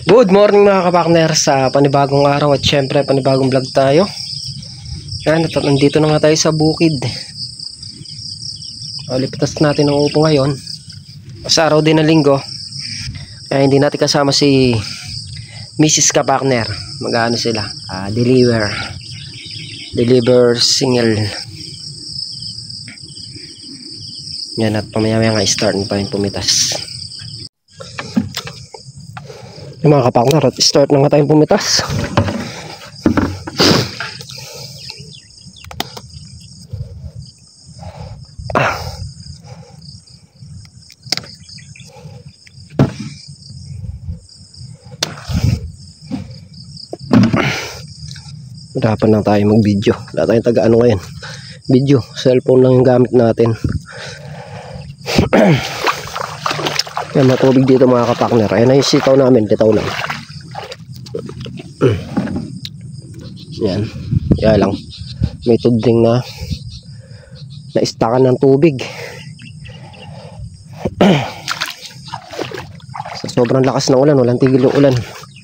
Good morning mga kapakner sa panibagong araw at syempre panibagong vlog tayo. Yan, nandito na nga tayo sa bukid. Lipitas natin ang upo ngayon. Sa araw din ng linggo. Kaya hindi natin kasama si Mrs. Kapakner. Mag-ano sila? Deliver single. Yan, at pamaya-maya nga start pa rin pumitas. Yung mga kapakner, at start na nga tayong pumitas. Hirapan lang tayo mag video. Wala tayong taga-ano ngayon video, cellphone lang yung gamit natin. Yan, matubig dito mga kapakner. Ayan na yung sitaw namin, litaw lang. Yan, kaya lang may tudling na istakan ng tubig. Sa sobrang lakas ng ulan, walang tigil yung ulan.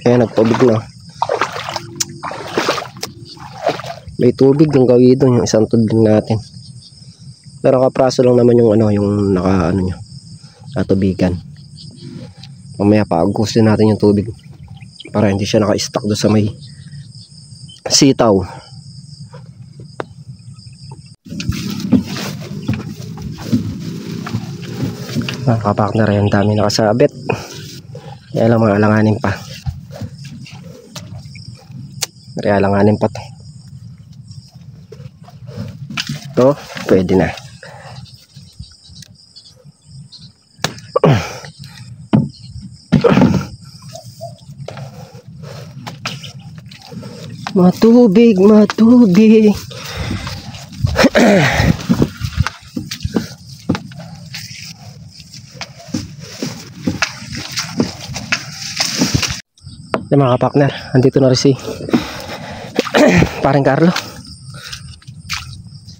Ayan, nagtubig na. May tubig yung gawin doon, yung isang tudling natin. Pero kapraso lang naman yung yung nyo, natubigan. Mamaya paagusin natin yung tubig para hindi siya naka-stack doon sa may sitaw. Mga kapakner, yan dami nakasabit. Kaya lang mga alanganin pa. Kaya alanganin pa to. Ito, pwede na. Matubig, matubig. Mga kapakner, andito na rin si parang Carlo.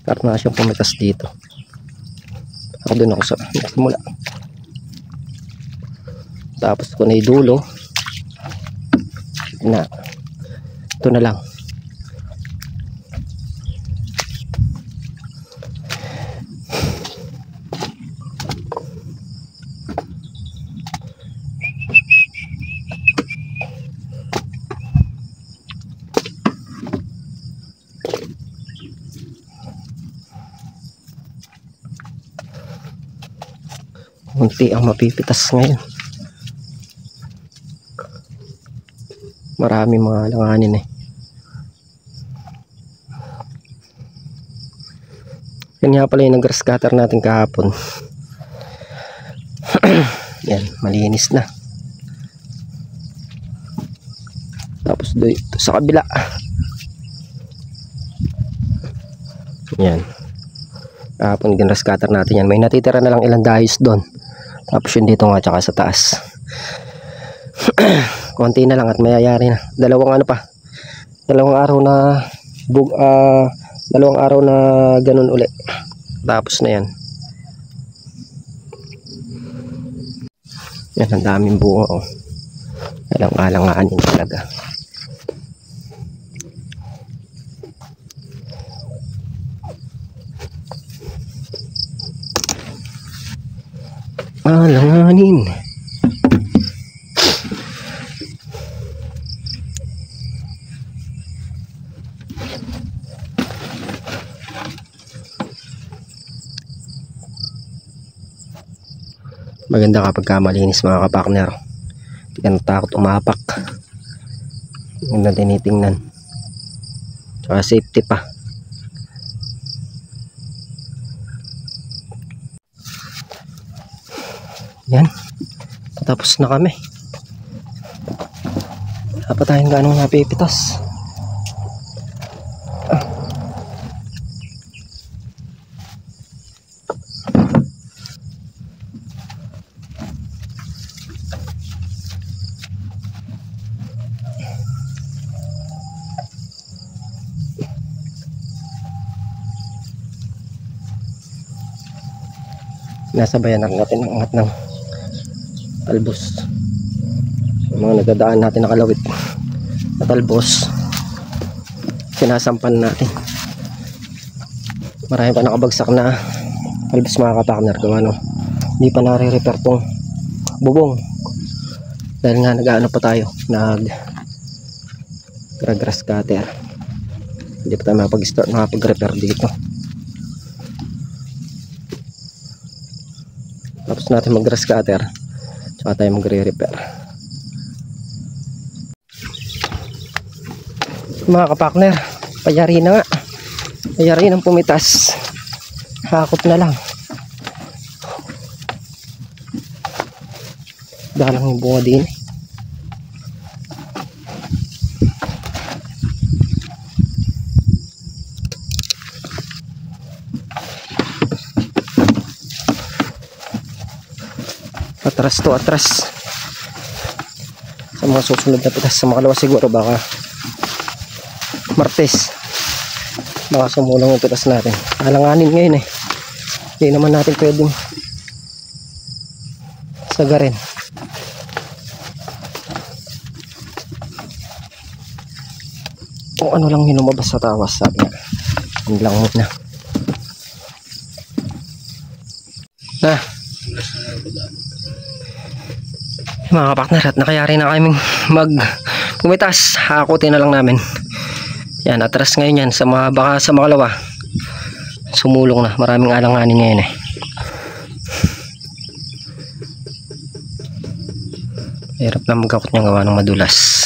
Start na siyang pumitas dito. Ako dun ako sa simula. Tapos ko na idulo na ito na lang. Kunti ang mapipitas ngayon. Marami mga langanin eh. Yan nga pala yung nag-grass cutter natin kahapon. Yan, malinis na. Tapos dito sa kabila. Yan. Kahapon grass cutter natin yan. May natitira na lang ilang dahis doon. Tapos yun dito nga tsaka sa taas. Konti na lang at mayayari na. Dalawang araw na ganun uli. Tapos na yan. Yan, ang daming bunga oh. Alang-alanganin talaga. Alanganin. Maganda kapag malinis mga kapakner. Hindi ka natakot umapak. Huwag na tinitingnan. Tsaka safety pa. Yan. Tapos na kami. Wala pa tayong ganong napipitas. Nasabayan natin ang angat ng talbos. Yung mga nagdadaan natin nakalawit na talbos, sinasampan natin. Marami pa nakabagsak na talbos mga kapakner, gawa no, hindi pa nare-repair tong bubong dahil nga nag-ano pa tayo, grass cutter, hindi pa tayo makapag-repair dito. Tapos natin mag-grass cutter, tsaka tayo magre-repair. Mga kapakner, payari na nga, payari ng pumitas, hakot na lang. Dalang yung bunga din. Atras to atras. Sa mga susunod na pitas, sa makalawa siguro baka Martes, baka sumulong yung pitas natin. Alanganin ngayon eh, hindi naman natin pwedeng sagarin. Kung ano lang yung lumabas sa tawas, sabi niya, yun lang muna. Mga kapakner, at nakayari na kaming pumitas, hakutin na lang namin. Yan, atras ngayon yan sa mga, baka sa makalawa sumulong na, maraming alanganin ngayon eh. Hirap na magkakot niya, gawa ng madulas.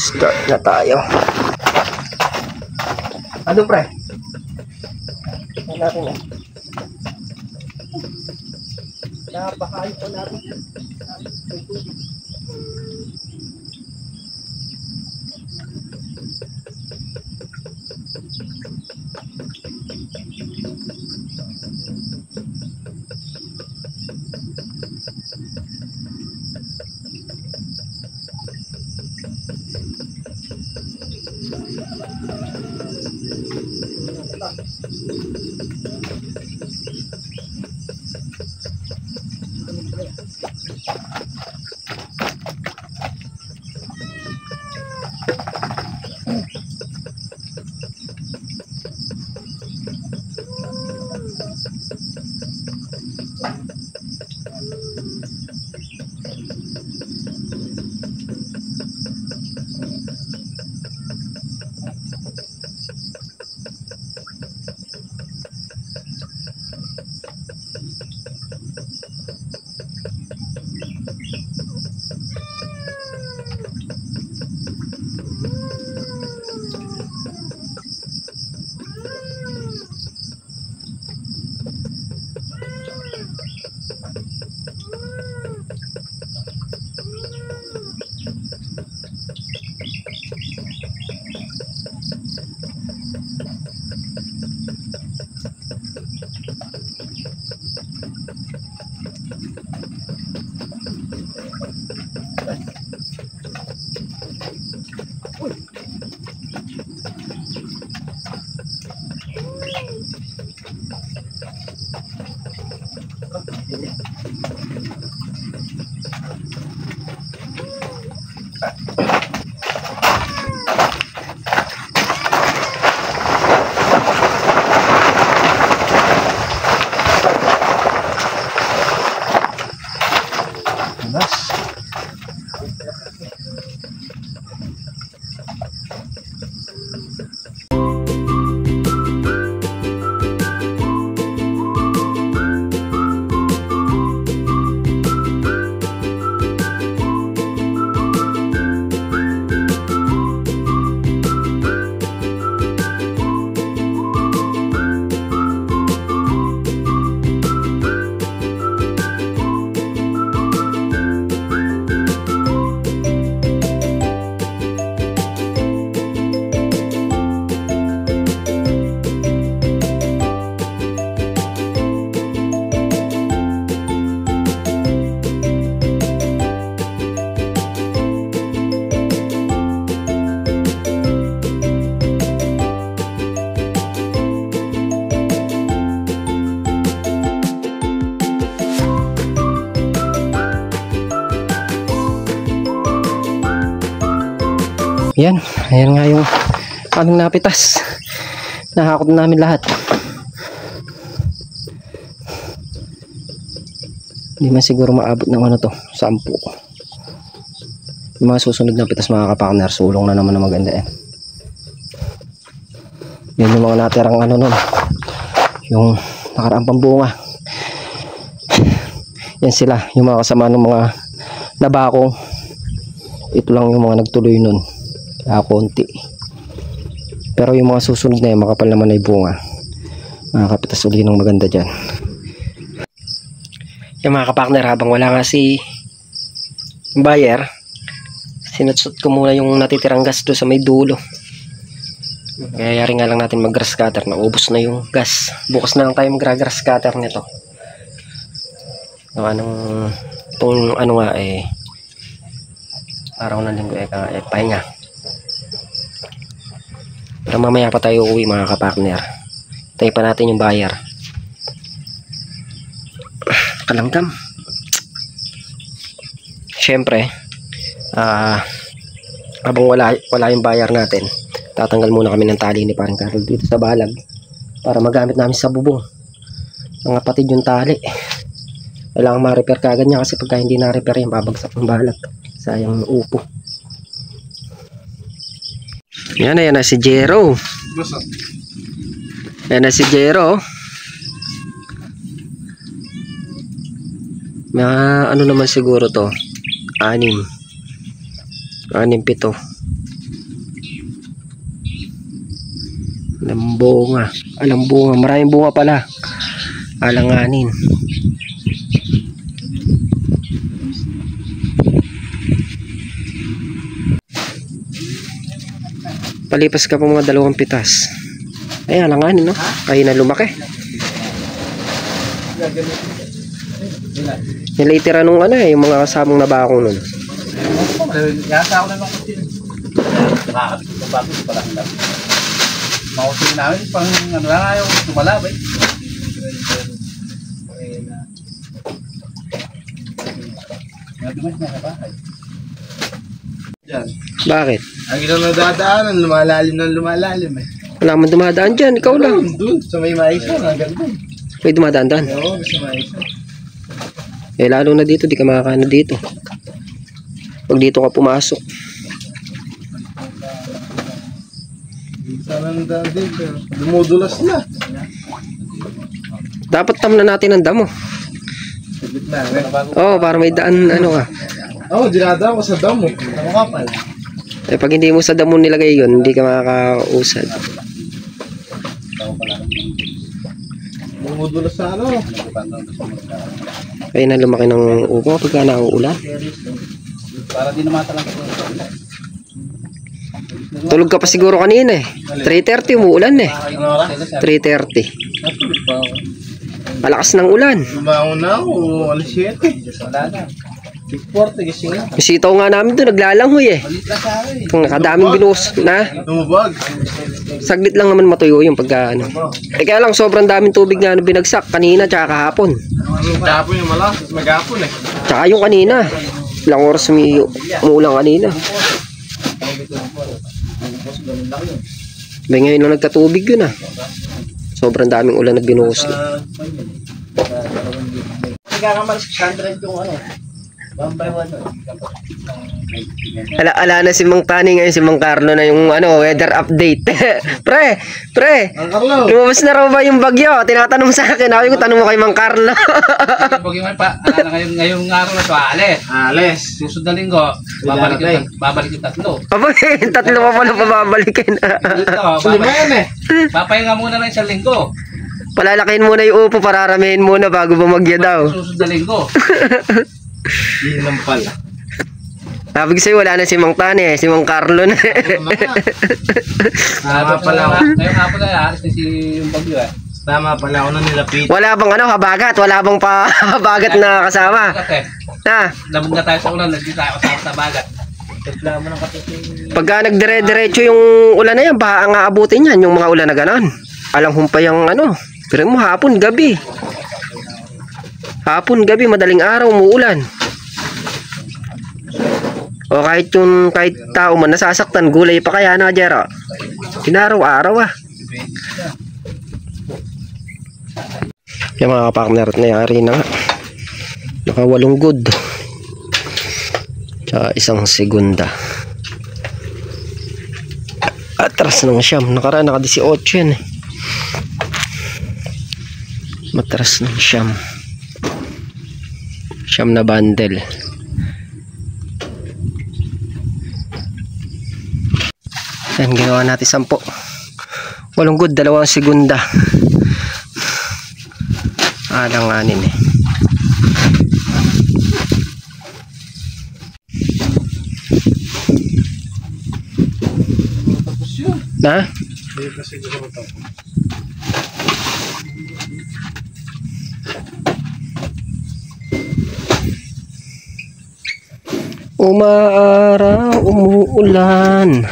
Start na tayo. Ano pre? Ano natin eh? Napakain po natin. Yan, ayan nga yung aming napitas. Nahakot na namin lahat. Hindi man siguro maabot ng ano to, 10. Yung mga susunod na pitas mga kapartner, sulong na naman na maganda yan. Yun yung mga natirang ano nun, yung nakaraang pambunga. Yan sila, yung mga kasama ng mga nabakong. Ito lang yung mga nagtuloy nun, kaya konti. Pero yung mga susunod na yan, makapal naman ay bunga. Makakapitas uli ng maganda dyan. Yung mga kapartner, habang wala nga si buyer, sinutsut ko muna yung natitirang gas doon sa may dulo. Kaya yari nga lang natin mag grass cutter, naubos na yung gas. Bukas na lang tayo mag grass cutter nito. Itong ano nga eh, araw ng linggo pahinga. Pero mamaya pa tayo uwi mga kapartner. Tayo pa natin yung buyer. Kalamdam. Siyempre habang wala yung buyer natin, tatanggal muna kami ng tali ni Parang Carol dito sa balag para magamit namin sa bubong. Ang kapatid yung tali, kailangan ma-repair kagad niya kasi pagka hindi na-repair yung babagsak ng balag. Sayang yung upo. Yan na si Jero. Yan na si Jero. Ano naman siguro to, 6, 7. Lambunga. Lambunga. Maraming bunga pala. Alanganin. Palipas ka pa mga 2 pitas. Ay, alanganin, no? Kaya na lumaki. Nilaitira nung ano eh, yung mga kasamang nabakong nun. Yata ako na nung kutin. Nakakabit yung bago sa pala. Makusin namin pang ano lang yung tumalabay. Nadumas na sa bahay. Diyan. Bakit? Ang ilang nadadaanan, lumalalim eh. Wala man dumadaan dyan, ikaw lang. Doon, sa may maisa, hanggang doon. May dumadaan doon. Oo, sa maisa. Eh lalo na dito, di ka makakaano dito. Pag dito ka pumasok. Sana nandaan dito. Dumudulas na. Dapat tamnan natin ang damo. Sa gitna, eh. Oo, para may daan, ano ka. Oo, dinadaan ko sa damo. Sa makapal. Eh pag hindi mo sa damo nilagay yun, hindi ka makakausad. Dumudulas sa ano. Kaya na lumaki ng upo pagka nauulan. Para di naman talang Tulog ka pa siguro kanina eh. 3:30 umuulan eh. 3:30. Malakas ng ulan. Lumangon na ako, alas 7. Wala na. 6:40 gising na. Bisitaw nga namin doon, naglalangoy eh. Malit na sa akin. Kung nakadaming binuhos na. Tumubag. Saglit lang naman matuyo yung pagka ano. Eh kaya lang sobrang daming tubig na binagsak kanina tsaka kahapon. Kahapon yung malakas, maghapon eh. Tsaka yung kanina. Ilang oras umuulan kanina. May ngayon lang nagkatubig yun ah. Sobrang daming ulan na binuhos na. Nagkakamalis 100 yung ano. 1 by 1. Ala na si Mang Tani ngayon, si Mang Carlo na yung ano, weather update. pre, Ang Carlo. lumabas na raw ba yung bagyo? Tinatanong sa akin, ako yung tanong mo kay Mang Carlo. Bagyo nga pa, ngayong araw na ito, alis. Susunod na linggo, babalik yung 3. Aba, yung 3 pa pala pababalikin. Lima yan eh. Papahinga muna ng 1 linggo. Palalakihin muna yung upo, pararamihin muna bago bumagyo daw. Susunod na linggo. Yun lang pala. Sabi ko sa'yo, wala na si Mang Tani eh, si Mang Carlo na. Tama pala. Ngayong hapon na, alis na yung bagyo eh. Tama pala ako na nilapit. Wala bang ano, habagat? Wala bang habagat na kasama? Kasi, Ha? labog na tayo sa ulan, hindi tayo kasama sa bagat. Reklamo ng kapatid. Pagka nagdire-diretso yung ulan na yan, baka nga abutin yan, yung mga ulan na ganon. Alang humpay ang ano, pero mo hapon, gabi. Hapon, gabi, madaling araw, umuulan. O kahit tao man nasasaktan, gulay pa kaya na, Jero? Pinaraw-araw ah. Yung mga partner at nayari na nga. Naka 8 good. Tsaka 1 segunda. Atras ng siyam. Nakaraan naka 18 yan eh. Matras ng siyam. Siyam na bundle. Yan, ginawa natin 10. 8 good, 2 segunda. Alanganin eh. Na? Umaaraw, umuulan.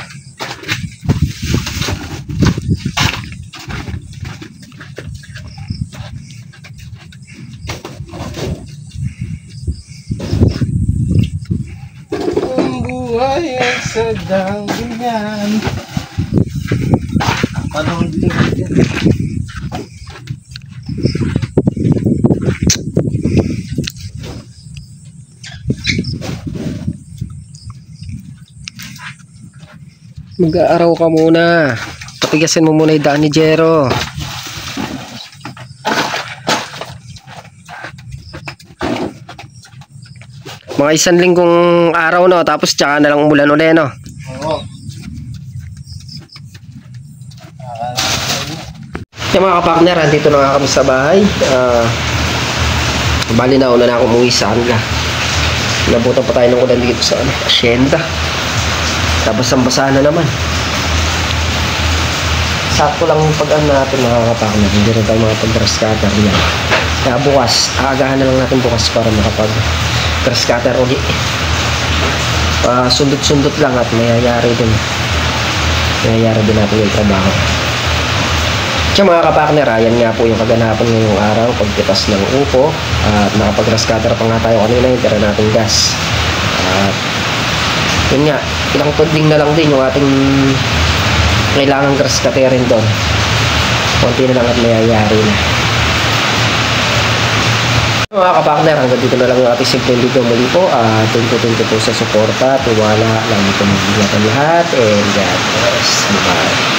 Ang buhay ay sadyang ganyan. Panahon din yan. Mag-aaraw ka muna. Patigasin mo muna yung daan ni Jero. Mga 1 linggong araw no, tapos tsaka na lang umulan ulit no. Oo. Yung mga kapartner, andito na nga kami sa bahay. Bali na una na ako umuwi sa kanila. Nabutan pa tayo ng ulan dito sa asyenda. Tapos ang basa na naman. Sakto lang yung pag-an natin mga kapartner. Hindi rin tayo mga pag-grass cutter yan. Kaya bukas, aagahan na lang natin bukas para makapag-grass cutter ulit. Sundot-sundot lang at mayayari din. Mayayari din natin yung trabaho. Kaya mga kapartner, yan nga po yung kaganapan ngayong araw. Pagpitas ng upo. At nakapag-grass cutter pa nga tayo kanina. Yung tira natin gas. At yun nga, ilang tudling na lang din yung ating kailangan grass cutterin doon. Konti na lang at mayayari na. Mga kapartner, hanggang dito na lang yung ating simple video muli po. Thank you po sa suporta, tiwala, lagi po mag-ingat ang lahat, and God bless. Bye.